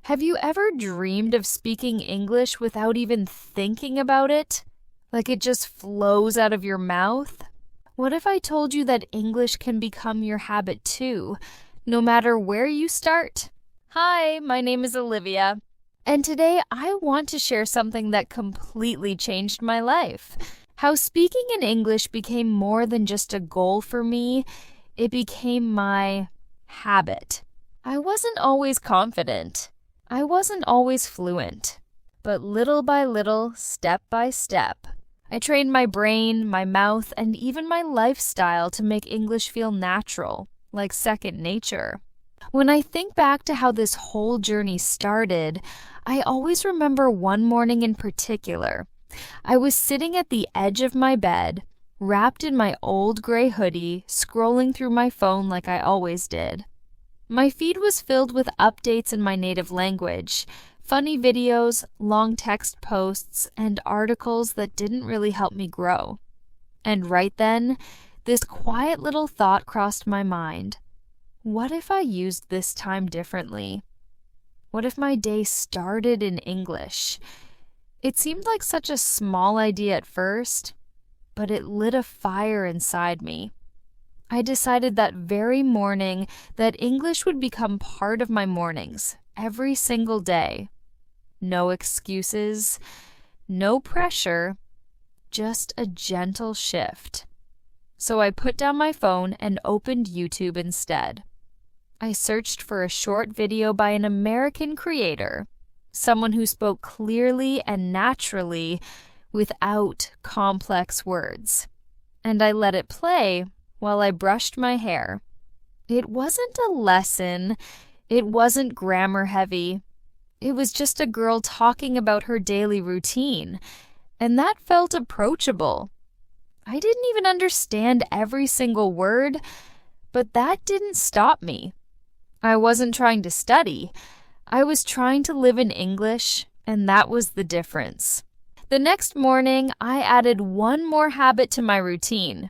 Have you ever dreamed of speaking English without even thinking about it? Like it just flows out of your mouth? What if I told you that English can become your habit too, no matter where you start? Hi, my name is Olivia, and today I want to share something that completely changed my life. How speaking in English became more than just a goal for me, it became my habit. I wasn't always confident. I wasn't always fluent. But little by little, step by step, I trained my brain, my mouth, and even my lifestyle to make English feel natural, like second nature. When I think back to how this whole journey started, I always remember one morning in particular. I was sitting at the edge of my bed, wrapped in my old gray hoodie, scrolling through my phone like I always did. My feed was filled with updates in my native language, funny videos, long text posts, and articles that didn't really help me grow. And right then, this quiet little thought crossed my mind. What if I used this time differently? What if my day started in English? It seemed like such a small idea at first, but it lit a fire inside me. I decided that very morning that English would become part of my mornings, every single day. No excuses, no pressure, just a gentle shift. So I put down my phone and opened YouTube instead. I searched for a short video by an American creator, someone who spoke clearly and naturally without complex words. And I let it play while I brushed my hair. It wasn't a lesson. It wasn't grammar heavy. It was just a girl talking about her daily routine, and that felt approachable. I didn't even understand every single word, but that didn't stop me. I wasn't trying to study. I was trying to live in English, and that was the difference. The next morning, I added one more habit to my routine.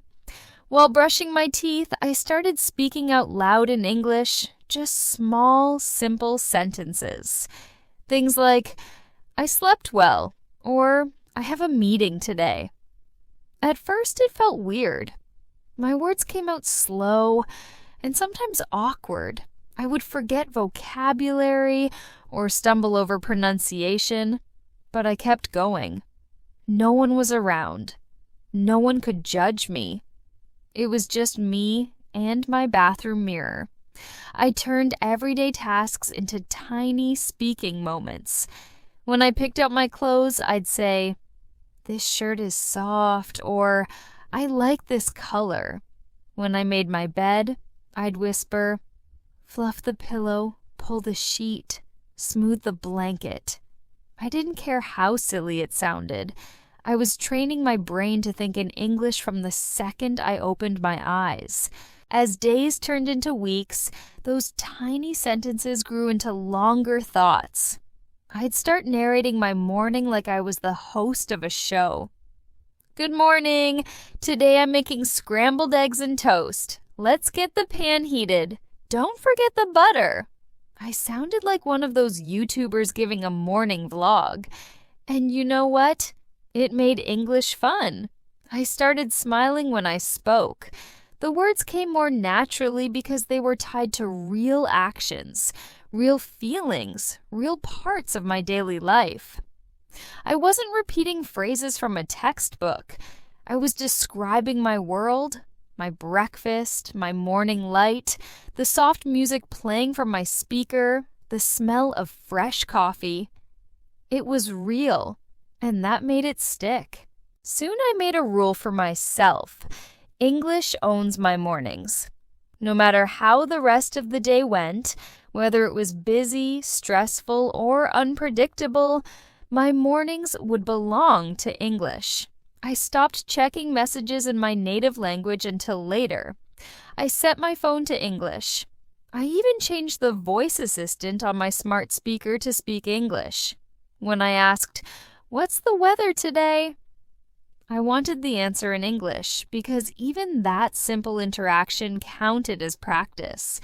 While brushing my teeth, I started speaking out loud in English, just small, simple sentences. Things like, I slept well, or I have a meeting today. At first, it felt weird. My words came out slow and sometimes awkward. I would forget vocabulary or stumble over pronunciation, but I kept going. No one was around. No one could judge me. It was just me and my bathroom mirror. I turned everyday tasks into tiny speaking moments. When I picked out my clothes, I'd say, "This shirt is soft," or "I like this color." When I made my bed, I'd whisper, "Fluff the pillow, pull the sheet, smooth the blanket." I didn't care how silly it sounded. I was training my brain to think in English from the second I opened my eyes. As days turned into weeks, those tiny sentences grew into longer thoughts. I'd start narrating my morning like I was the host of a show. "Good morning. Today I'm making scrambled eggs and toast. Let's get the pan heated. Don't forget the butter." I sounded like one of those YouTubers giving a morning vlog. And you know what? It made English fun. I started smiling when I spoke. The words came more naturally because they were tied to real actions, real feelings, real parts of my daily life. I wasn't repeating phrases from a textbook. I was describing my world, my breakfast, my morning light, the soft music playing from my speaker, the smell of fresh coffee. It was real, and that made it stick. Soon I made a rule for myself. English owns my mornings. No matter how the rest of the day went, whether it was busy, stressful, or unpredictable, my mornings would belong to English. I stopped checking messages in my native language until later. I set my phone to English. I even changed the voice assistant on my smart speaker to speak English. When I asked, "What's the weather today?" I wanted the answer in English because even that simple interaction counted as practice.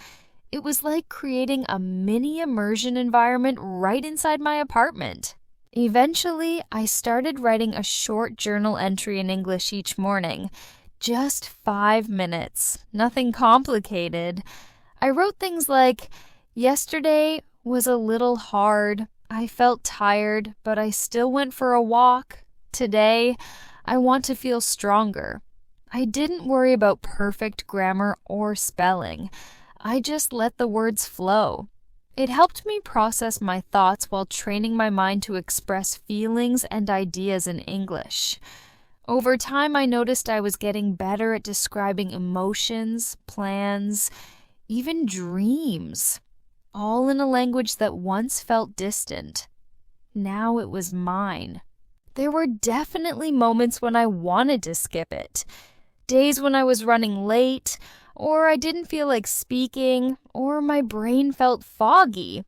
It was like creating a mini immersion environment right inside my apartment. Eventually, I started writing a short journal entry in English each morning. Just 5 minutes, nothing complicated. I wrote things like, "Yesterday was a little hard. I felt tired, but I still went for a walk. Today, I want to feel stronger." I didn't worry about perfect grammar or spelling. I just let the words flow. It helped me process my thoughts while training my mind to express feelings and ideas in English. Over time, I noticed I was getting better at describing emotions, plans, even dreams, all in a language that once felt distant. Now it was mine. There were definitely moments when I wanted to skip it. Days when I was running late, or I didn't feel like speaking, or my brain felt foggy.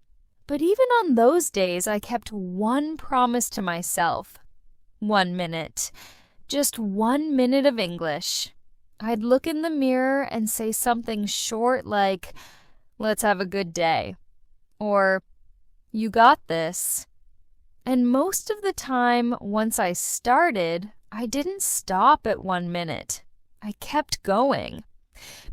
But even on those days, I kept one promise to myself. 1 minute. Just 1 minute of English. I'd look in the mirror and say something short like, "Let's have a good day," or "You got this." And most of the time, once I started, I didn't stop at 1 minute. I kept going.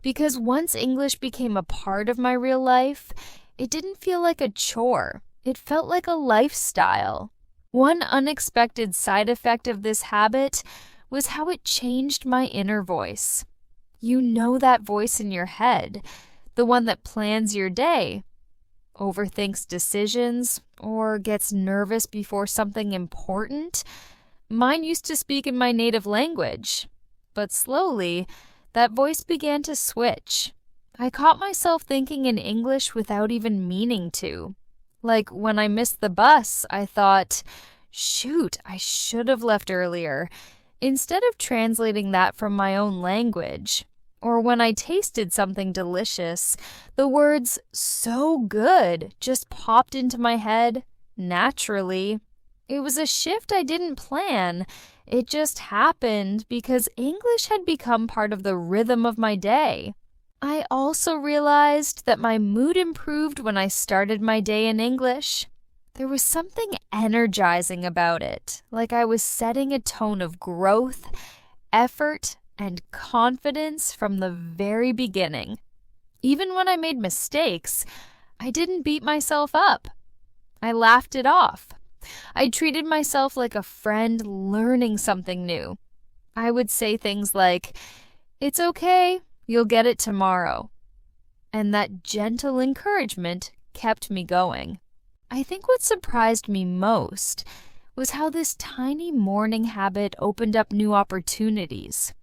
Because once English became a part of my real life, it didn't feel like a chore. It felt like a lifestyle. One unexpected side effect of this habit was how it changed my inner voice. You know that voice in your head, the one that plans your day, overthinks decisions, or gets nervous before something important. Mine used to speak in my native language, but slowly, that voice began to switch. I caught myself thinking in English without even meaning to. Like when I missed the bus, I thought, "Shoot, I should have left earlier," instead of translating that from my own language. Or when I tasted something delicious, the words "so good" just popped into my head naturally. It was a shift I didn't plan. It just happened because English had become part of the rhythm of my day. I also realized that my mood improved when I started my day in English. There was something energizing about it, like I was setting a tone of growth, effort, and confidence from the very beginning. Even when I made mistakes, I didn't beat myself up. I laughed it off. I treated myself like a friend learning something new. I would say things like, "It's okay, you'll get it tomorrow." And that gentle encouragement kept me going. I think what surprised me most was how this tiny morning habit opened up new opportunities.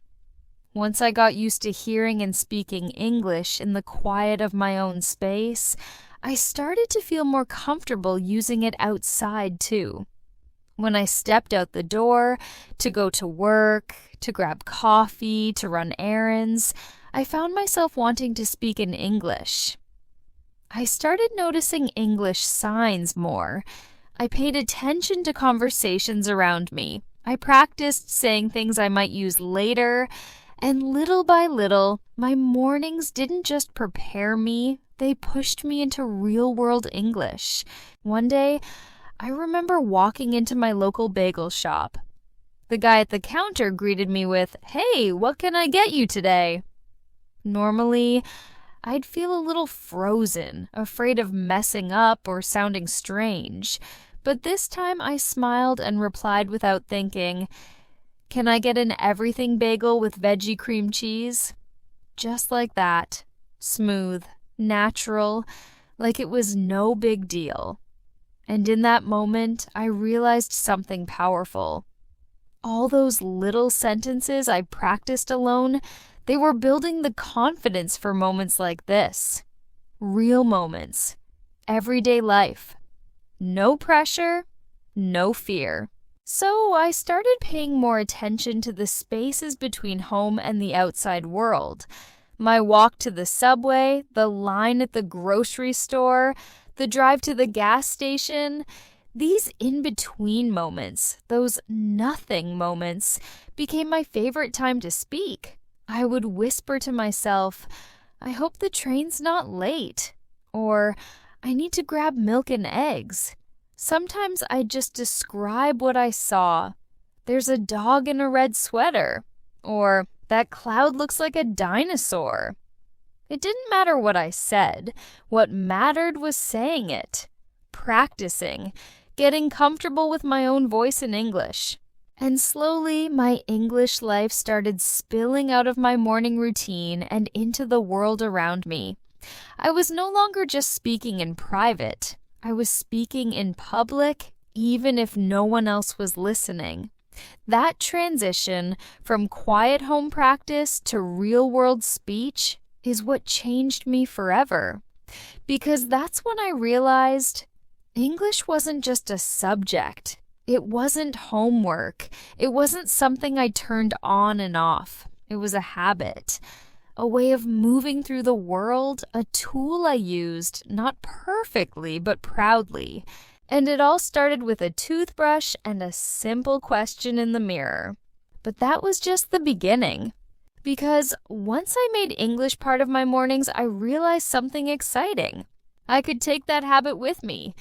Once I got used to hearing and speaking English in the quiet of my own space, I started to feel more comfortable using it outside too. When I stepped out the door to go to work, to grab coffee, to run errands, I found myself wanting to speak in English. I started noticing English signs more. I paid attention to conversations around me. I practiced saying things I might use later, and little by little, my mornings didn't just prepare me, they pushed me into real-world English. One day, I remember walking into my local bagel shop. The guy at the counter greeted me with, "Hey, what can I get you today?" Normally, I'd feel a little frozen, afraid of messing up or sounding strange. But this time I smiled and replied without thinking, "Can I get an everything bagel with veggie cream cheese?" Just like that. Smooth, natural, like it was no big deal. And in that moment, I realized something powerful. All those little sentences I practiced alone, they were building the confidence for moments like this. Real moments. Everyday life. No pressure, no fear. So I started paying more attention to the spaces between home and the outside world. My walk to the subway, the line at the grocery store, the drive to the gas station, these in-between moments, those nothing moments, became my favorite time to speak. I would whisper to myself, "I hope the train's not late," Or, I need to grab milk and eggs. Sometimes I'd just describe what I saw. There's a dog in a red sweater. Or, that cloud looks like a dinosaur. It didn't matter what I said. What mattered was saying it, practicing, getting comfortable with my own voice in English. And slowly, my English life started spilling out of my morning routine and into the world around me. I was no longer just speaking in private. I was speaking in public, even if no one else was listening. That transition from quiet home practice to real-world speech is what changed me forever. Because that's when I realized English wasn't just a subject. It wasn't homework. It wasn't something I turned on and off. It was a habit, a way of moving through the world, a tool I used, not perfectly, but proudly. And it all started with a toothbrush and a simple question in the mirror. But that was just the beginning. Because once I made English part of my mornings, I realized something exciting. I could take that habit with me,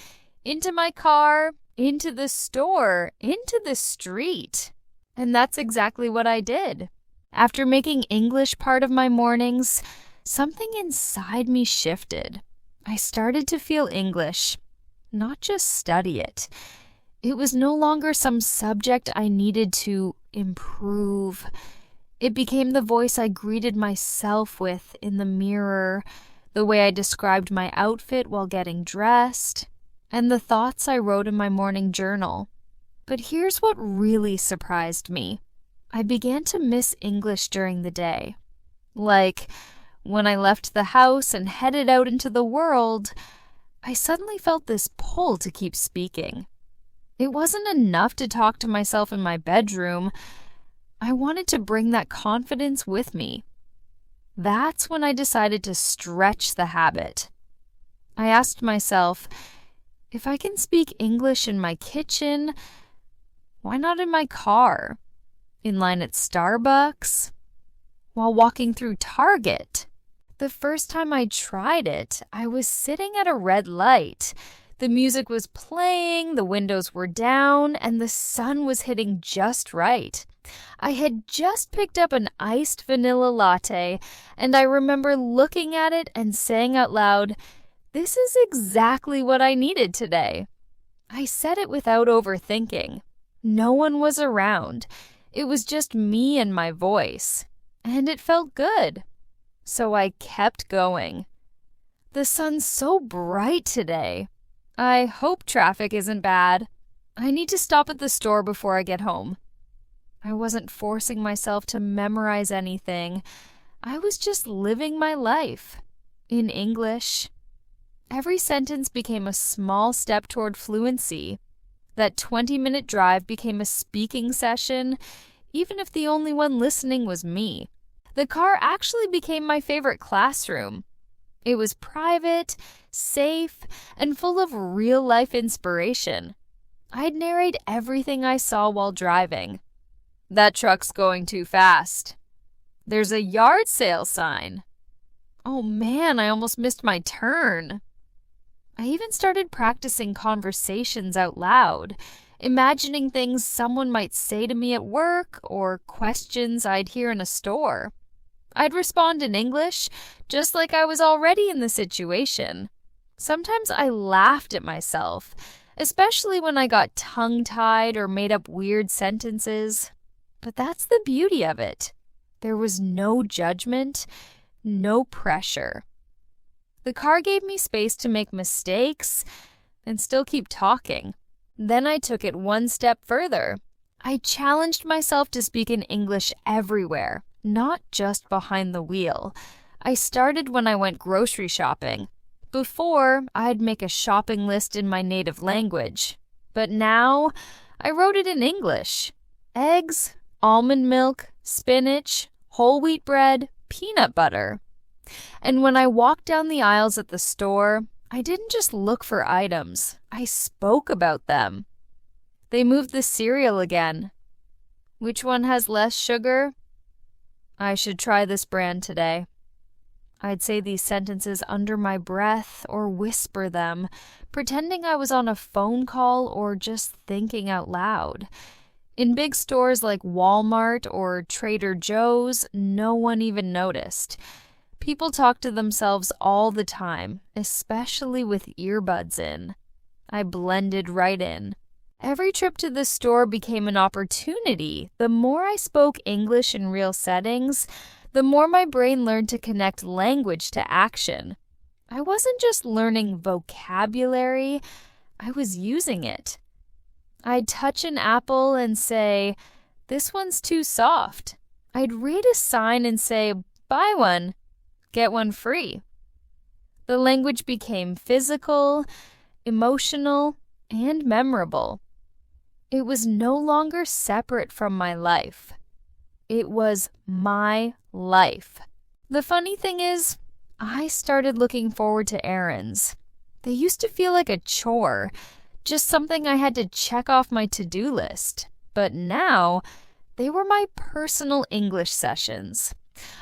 into my car, into the store, into the street. And that's exactly what I did. After making English part of my mornings, something inside me shifted. I started to feel English, not just study it. It was no longer some subject I needed to improve. It became the voice I greeted myself with in the mirror, the way I described my outfit while getting dressed, and the thoughts I wrote in my morning journal. But here's what really surprised me. I began to miss English during the day. Like, when I left the house and headed out into the world, I suddenly felt this pull to keep speaking. It wasn't enough to talk to myself in my bedroom. I wanted to bring that confidence with me. That's when I decided to stretch the habit. I asked myself, if I can speak English in my kitchen, why not in my car? In line at Starbucks? While walking through Target? The first time I tried it, I was sitting at a red light. The music was playing, the windows were down, and the sun was hitting just right. I had just picked up an iced vanilla latte, and I remember looking at it and saying out loud, "This is exactly what I needed today." I said it without overthinking. No one was around. It was just me and my voice, and it felt good. So I kept going. The sun's so bright today. I hope traffic isn't bad. I need to stop at the store before I get home. I wasn't forcing myself to memorize anything. I was just living my life. In English. Every sentence became a small step toward fluency. That 20-minute drive became a speaking session, even if the only one listening was me. The car actually became my favorite classroom. It was private, safe, and full of real-life inspiration. I'd narrate everything I saw while driving. That truck's going too fast. There's a yard sale sign. Oh man, I almost missed my turn. I even started practicing conversations out loud, imagining things someone might say to me at work or questions I'd hear in a store. I'd respond in English, just like I was already in the situation. Sometimes I laughed at myself, especially when I got tongue-tied or made up weird sentences. But that's the beauty of it. There was no judgment, no pressure. The car gave me space to make mistakes and still keep talking. Then I took it one step further. I challenged myself to speak in English everywhere, not just behind the wheel. I started when I went grocery shopping. Before, I'd make a shopping list in my native language. But now, I wrote it in English. Eggs, almond milk, spinach, whole wheat bread, peanut butter. And when I walked down the aisles at the store, I didn't just look for items. I spoke about them. They moved the cereal again. Which one has less sugar? I should try this brand today. I'd say these sentences under my breath or whisper them, pretending I was on a phone call or just thinking out loud. In big stores like Walmart or Trader Joe's, no one even noticed. People talk to themselves all the time, especially with earbuds in. I blended right in. Every trip to the store became an opportunity. The more I spoke English in real settings, the more my brain learned to connect language to action. I wasn't just learning vocabulary, I was using it. I'd touch an apple and say, "This one's too soft." I'd read a sign and say, "Buy one, get one free." The language became physical, emotional, and memorable. It was no longer separate from my life. It was my life. The funny thing is, I started looking forward to errands. They used to feel like a chore, just something I had to check off my to-do list. But now, they were my personal English sessions.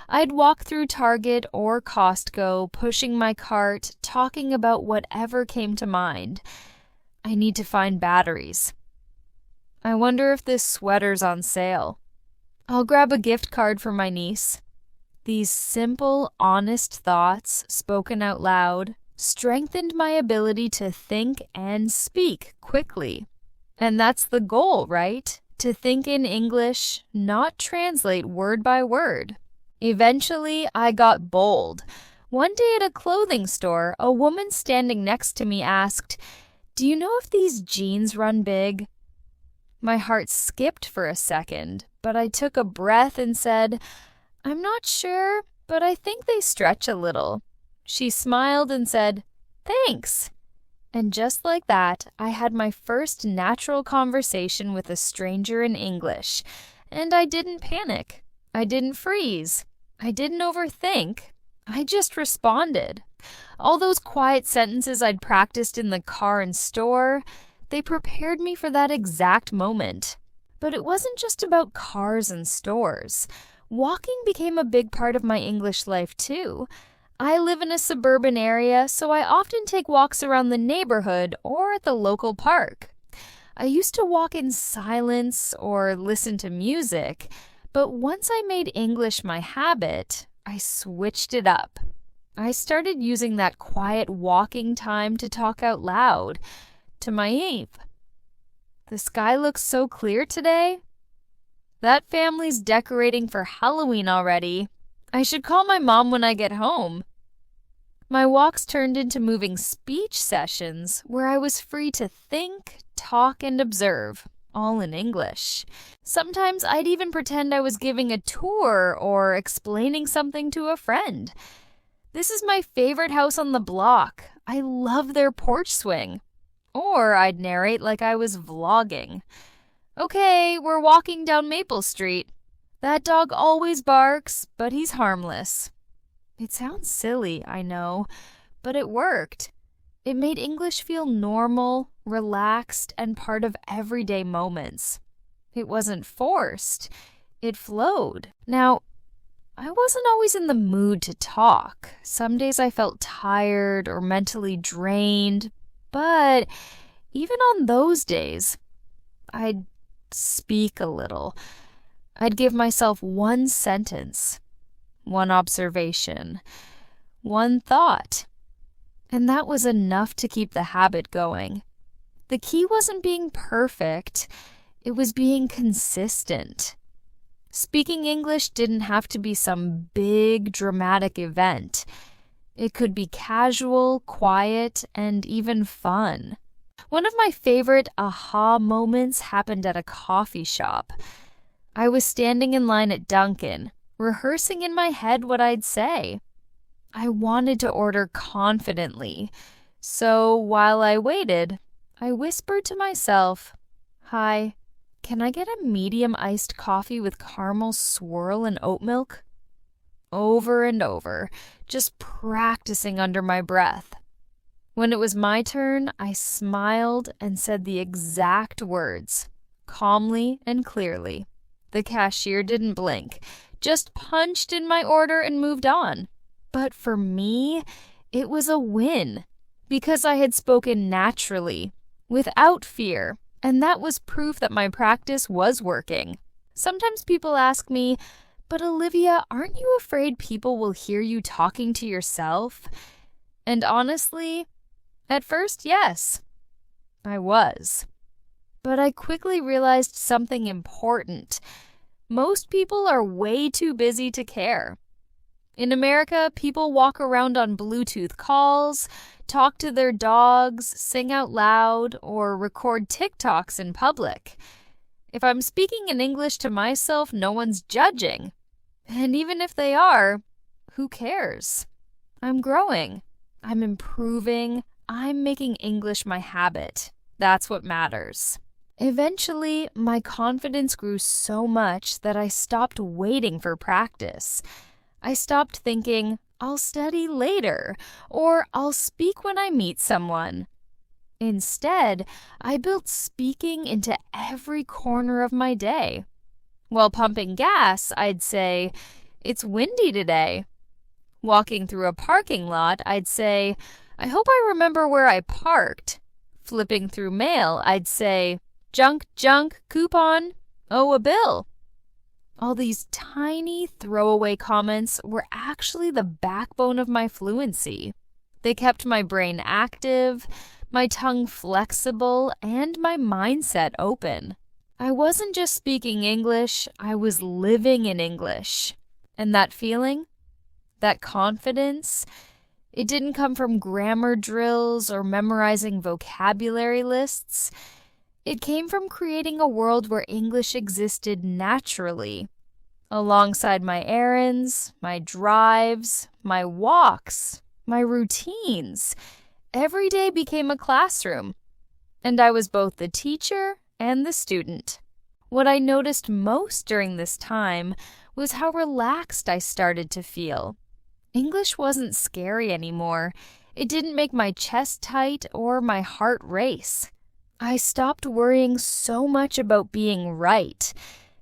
I'd walk through Target or Costco, pushing my cart, talking about whatever came to mind. I need to find batteries. I wonder if this sweater's on sale. I'll grab a gift card for my niece. These simple, honest thoughts, spoken out loud, strengthened my ability to think and speak quickly. And that's the goal, right? To think in English, not translate word by word. Eventually, I got bold. One day at a clothing store, a woman standing next to me asked, "Do you know if these jeans run big?" My heart skipped for a second, but I took a breath and said, "I'm not sure, but I think they stretch a little." She smiled and said, "Thanks." And just like that, I had my first natural conversation with a stranger in English, and I didn't panic. I didn't freeze. I didn't overthink. I just responded. All those quiet sentences I'd practiced in the car and store, they prepared me for that exact moment. But it wasn't just about cars and stores. Walking became a big part of my English life too. I live in a suburban area, so I often take walks around the neighborhood or at the local park. I used to walk in silence or listen to music, but once I made English my habit, I switched it up. I started using that quiet walking time to talk out loud to my Eve. "The sky looks so clear today. That family's decorating for Halloween already. I should call my mom when I get home." My walks turned into moving speech sessions where I was free to think, talk, and observe, all in English. Sometimes I'd even pretend I was giving a tour or explaining something to a friend. "This is my favorite house on the block. I love their porch swing." Or I'd narrate like I was vlogging. "Okay, we're walking down Maple Street. That dog always barks, but he's harmless." It sounds silly, I know, but it worked. It made English feel normal, relaxed, and part of everyday moments. It wasn't forced. It flowed. Now, I wasn't always in the mood to talk. Some days I felt tired or mentally drained, but even on those days, I'd speak a little. I'd give myself one sentence, one observation, one thought. And that was enough to keep the habit going. The key wasn't being perfect, it was being consistent. Speaking English didn't have to be some big, dramatic event. It could be casual, quiet, and even fun. One of my favorite aha moments happened at a coffee shop. I was standing in line at Dunkin', rehearsing in my head what I'd say. I wanted to order confidently, so while I waited, I whispered to myself, "Hi, can I get a medium iced coffee with caramel swirl and oat milk?" Over and over, just practicing under my breath. When it was my turn, I smiled and said the exact words, calmly and clearly. The cashier didn't blink, just punched in my order and moved on. But for me, it was a win because I had spoken naturally, without fear, and that was proof that my practice was working. Sometimes people ask me, "But Olivia, aren't you afraid people will hear you talking to yourself?" And honestly, at first, yes, I was. But I quickly realized something important. Most people are way too busy to care. In America, people walk around on Bluetooth calls, talk to their dogs, sing out loud, or record TikToks in public. If I'm speaking in English to myself, no one's judging. And even if they are, who cares? I'm growing. I'm improving. I'm making English my habit. That's what matters. Eventually, my confidence grew so much that I stopped waiting for practice. I stopped thinking, "I'll study later," or "I'll speak when I meet someone." Instead, I built speaking into every corner of my day. While pumping gas, I'd say, "It's windy today." Walking through a parking lot, I'd say, "I hope I remember where I parked." Flipping through mail, I'd say, "Junk, junk, coupon, oh, a bill." All these tiny throwaway comments were actually the backbone of my fluency. They kept my brain active, my tongue flexible, and my mindset open. I wasn't just speaking English, I was living in English. And that feeling, that confidence, it didn't come from grammar drills or memorizing vocabulary lists. It came from creating a world where English existed naturally, alongside my errands, my drives, my walks, my routines. Every day became a classroom, and I was both the teacher and the student. What I noticed most during this time was how relaxed I started to feel. English wasn't scary anymore. It didn't make my chest tight or my heart race. I stopped worrying so much about being right.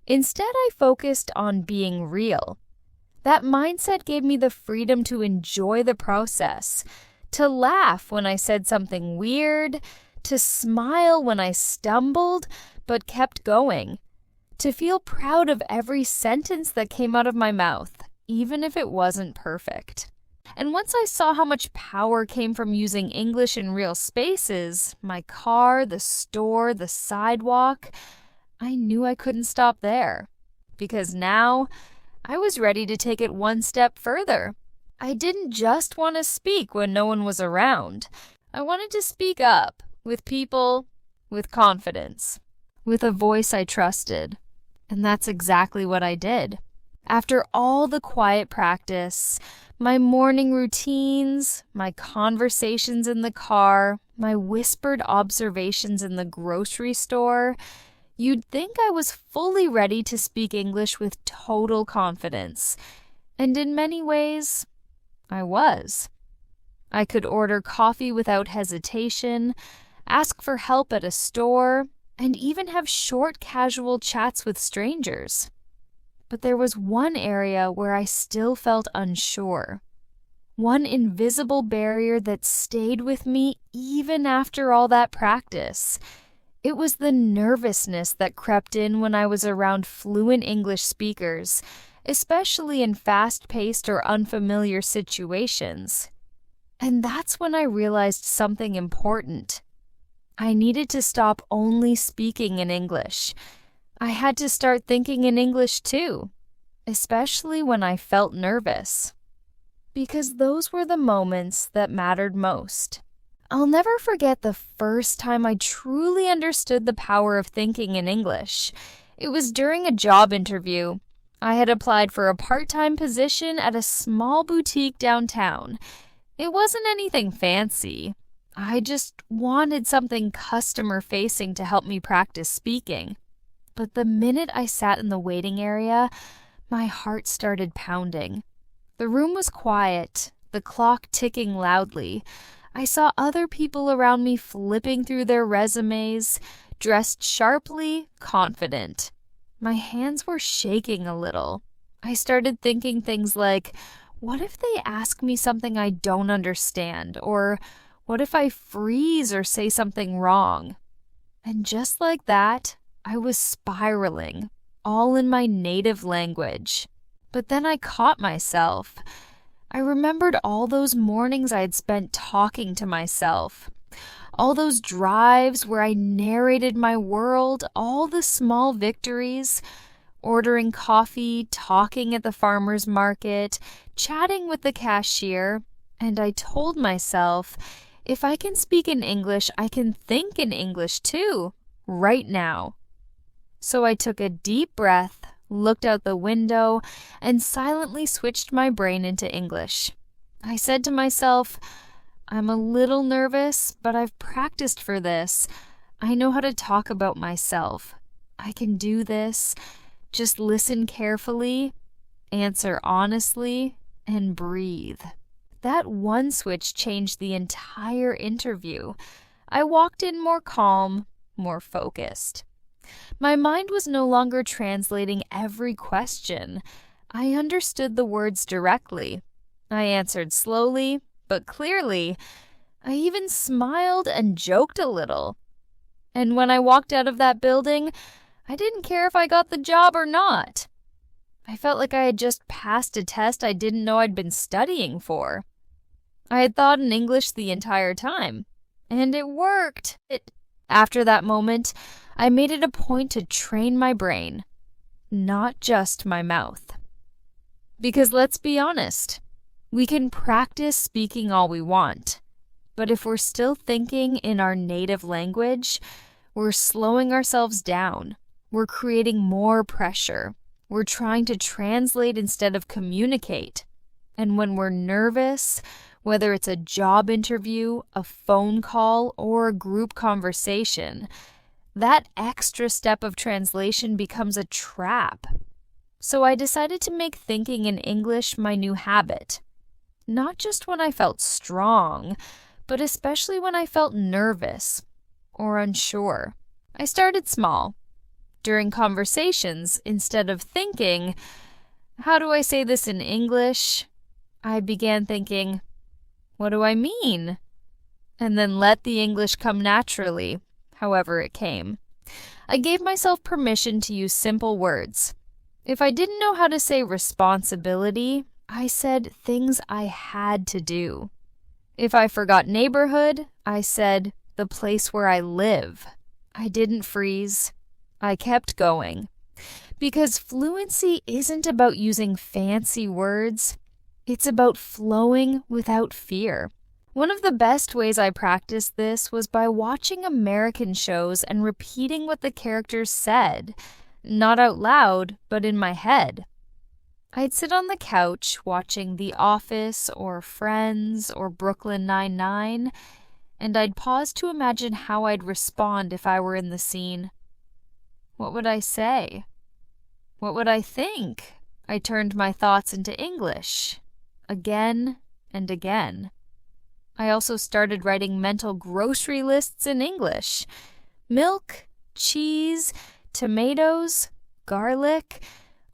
Instead, I focused on being real. That mindset gave me the freedom to enjoy the process, to laugh when I said something weird, to smile when I stumbled but kept going, to feel proud of every sentence that came out of my mouth, even if it wasn't perfect. And once I saw how much power came from using English in real spaces, my car, the store, the sidewalk, I knew I couldn't stop there. Because now, I was ready to take it one step further. I didn't just want to speak when no one was around. I wanted to speak up, with people, with confidence, with a voice I trusted. And that's exactly what I did. After all the quiet practice, my morning routines, my conversations in the car, my whispered observations in the grocery store, you'd think I was fully ready to speak English with total confidence. And in many ways, I was. I could order coffee without hesitation, ask for help at a store, and even have short casual chats with strangers. But there was one area where I still felt unsure. One invisible barrier that stayed with me even after all that practice. It was the nervousness that crept in when I was around fluent English speakers, especially in fast-paced or unfamiliar situations. And that's when I realized something important. I needed to stop only speaking in English. I had to start thinking in English too, especially when I felt nervous. Because those were the moments that mattered most. I'll never forget the first time I truly understood the power of thinking in English. It was during a job interview. I had applied for a part-time position at a small boutique downtown. It wasn't anything fancy. I just wanted something customer-facing to help me practice speaking. But the minute I sat in the waiting area, my heart started pounding. The room was quiet, the clock ticking loudly. I saw other people around me flipping through their resumes, dressed sharply, confident. My hands were shaking a little. I started thinking things like, What if they ask me something I don't understand? Or what if I freeze or say something wrong? And just like that, I was spiraling, all in my native language. But then I caught myself. I remembered all those mornings I had spent talking to myself. All those drives where I narrated my world, all the small victories, ordering coffee, talking at the farmer's market, chatting with the cashier, and I told myself, if I can speak in English, I can think in English too, right now. So I took a deep breath, looked out the window, and silently switched my brain into English. I said to myself, I'm a little nervous, but I've practiced for this. I know how to talk about myself. I can do this. Just listen carefully, answer honestly, and breathe. That one switch changed the entire interview. I walked in more calm, more focused. My mind was no longer translating every question. I understood the words directly. I answered slowly, but clearly. I even smiled and joked a little. And when I walked out of that building, I didn't care if I got the job or not. I felt like I had just passed a test I didn't know I'd been studying for. I had thought in English the entire time, and it worked. After that moment, I made it a point to train my brain, not just my mouth. Because let's be honest, we can practice speaking all we want, but if we're still thinking in our native language, we're slowing ourselves down. We're creating more pressure. We're trying to translate instead of communicate. And when we're nervous, whether it's a job interview, a phone call, or a group conversation, that extra step of translation becomes a trap. So I decided to make thinking in English my new habit. Not just when I felt strong, but especially when I felt nervous or unsure. I started small. During conversations, instead of thinking, how do I say this in English? I began thinking, what do I mean? And then let the English come naturally, however it came. I gave myself permission to use simple words. If I didn't know how to say responsibility, I said things I had to do. If I forgot neighborhood, I said the place where I live. I didn't freeze. I kept going. Because fluency isn't about using fancy words. It's about flowing without fear. One of the best ways I practiced this was by watching American shows and repeating what the characters said, not out loud, but in my head. I'd sit on the couch watching The Office or Friends or Brooklyn Nine-Nine, and I'd pause to imagine how I'd respond if I were in the scene. What would I say? What would I think? I turned my thoughts into English, again and again. I also started writing mental grocery lists in English. Milk, cheese, tomatoes, garlic.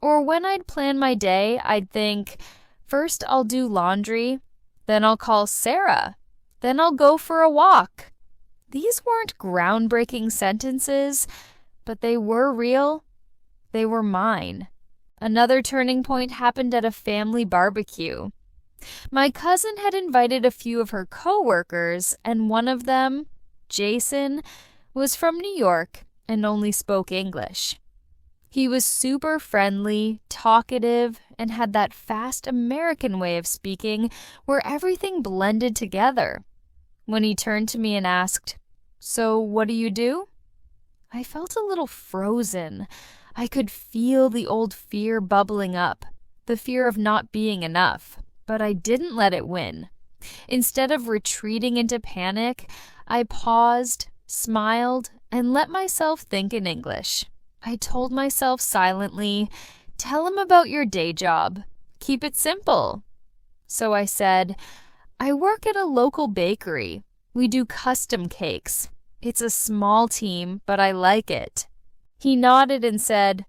Or when I'd plan my day, I'd think, first I'll do laundry, then I'll call Sarah, then I'll go for a walk. These weren't groundbreaking sentences, but they were real. They were mine. Another turning point happened at a family barbecue. My cousin had invited a few of her coworkers, and one of them, Jason, was from New York and only spoke English. He was super friendly, talkative, and had that fast American way of speaking where everything blended together. When he turned to me and asked, "So what do you do?" I felt a little frozen. I could feel the old fear bubbling up, the fear of not being enough, but I didn't let it win. Instead of retreating into panic, I paused, smiled, and let myself think in English. I told myself silently, "Tell him about your day job. Keep it simple." So I said, "I work at a local bakery. We do custom cakes. It's a small team, but I like it." He nodded and said,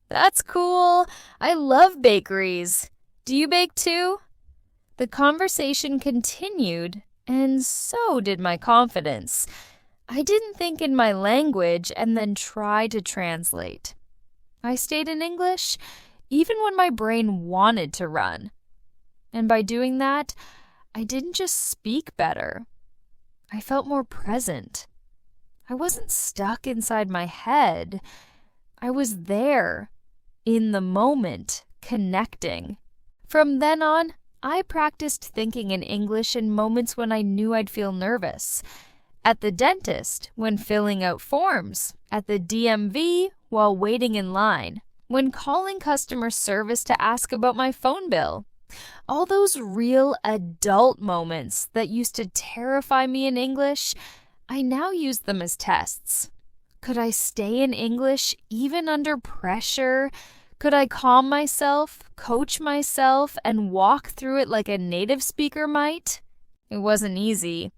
"That's cool. I love bakeries. Do you bake too?" The conversation continued, and so did my confidence. I didn't think in my language and then try to translate. I stayed in English even when my brain wanted to run. And by doing that, I didn't just speak better. I felt more present. I wasn't stuck inside my head. I was there, in the moment, connecting. From then on, I practiced thinking in English in moments when I knew I'd feel nervous. At the dentist, when filling out forms. At the DMV, while waiting in line. When calling customer service to ask about my phone bill. All those real adult moments that used to terrify me in English, I now use them as tests. Could I stay in English even under pressure? Could I calm myself, coach myself, and walk through it like a native speaker might? It wasn't easy.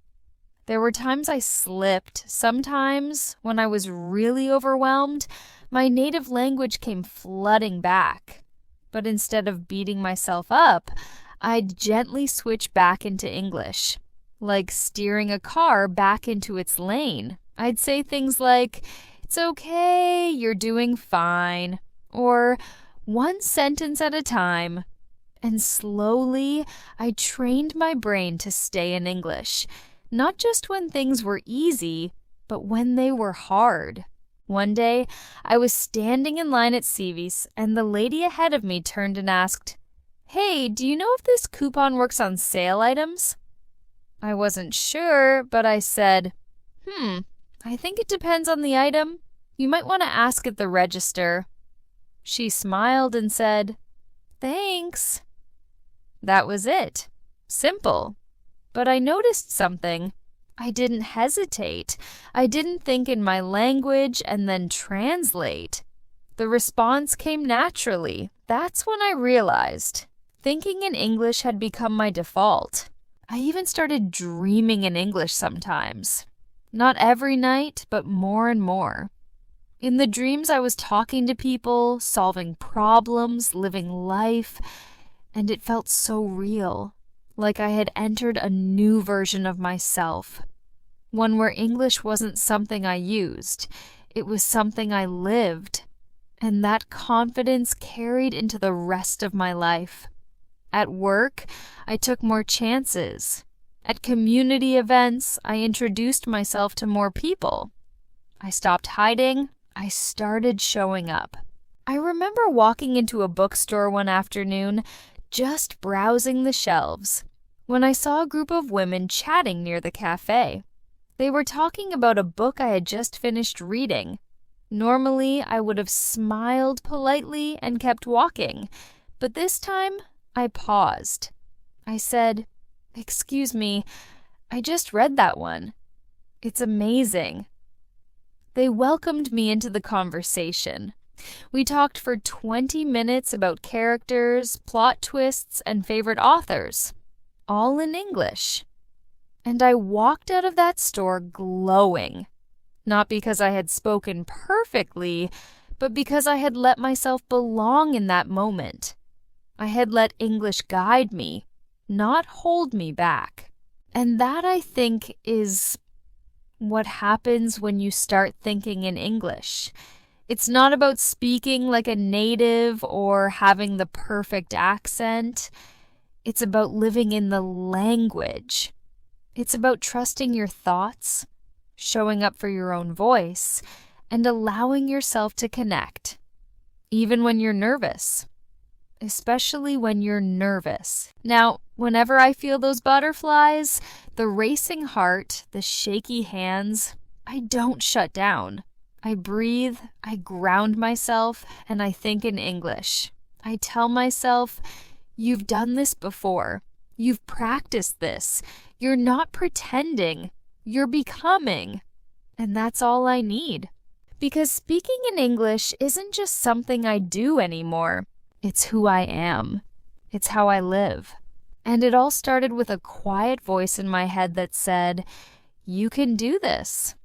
There were times I slipped. Sometimes, when I was really overwhelmed, my native language came flooding back. But instead of beating myself up, I'd gently switch back into English, like steering a car back into its lane. I'd say things like, "It's okay, you're doing fine," or "one sentence at a time." And slowly, I trained my brain to stay in English, not just when things were easy, but when they were hard. One day, I was standing in line at CV's, and the lady ahead of me turned and asked, "Hey, do you know if this coupon works on sale items?" I wasn't sure, but I said, I think it depends on the item. You might want to ask at the register." She smiled and said, "Thanks." That was it. Simple. But I noticed something. I didn't hesitate. I didn't think in my language and then translate. The response came naturally. That's when I realized thinking in English had become my default. I even started dreaming in English sometimes. Not every night, but more and more. In the dreams, I was talking to people, solving problems, living life, and it felt so real. Like I had entered a new version of myself. One where English wasn't something I used. It was something I lived. And that confidence carried into the rest of my life. At work, I took more chances. At community events, I introduced myself to more people. I stopped hiding. I started showing up. I remember walking into a bookstore one afternoon, just browsing the shelves, when I saw a group of women chatting near the cafe. They were talking about a book I had just finished reading. Normally, I would have smiled politely and kept walking, but this time, I paused. I said, "Excuse me, I just read that one. It's amazing." They welcomed me into the conversation. We talked for 20 minutes about characters, plot twists, and favorite authors, all in English. And I walked out of that store glowing, not because I had spoken perfectly, but because I had let myself belong in that moment. I had let English guide me, not hold me back. And that, I think, is what happens when you start thinking in English. It's not about speaking like a native or having the perfect accent. It's about living in the language. It's about trusting your thoughts, showing up for your own voice, and allowing yourself to connect, even when you're nervous. Especially when you're nervous. Now, whenever I feel those butterflies, the racing heart, the shaky hands, I don't shut down. I breathe, I ground myself, and I think in English. I tell myself, "You've done this before. You've practiced this. You're not pretending. You're becoming." And that's all I need. Because speaking in English isn't just something I do anymore. It's who I am. It's how I live. And it all started with a quiet voice in my head that said, "You can do this."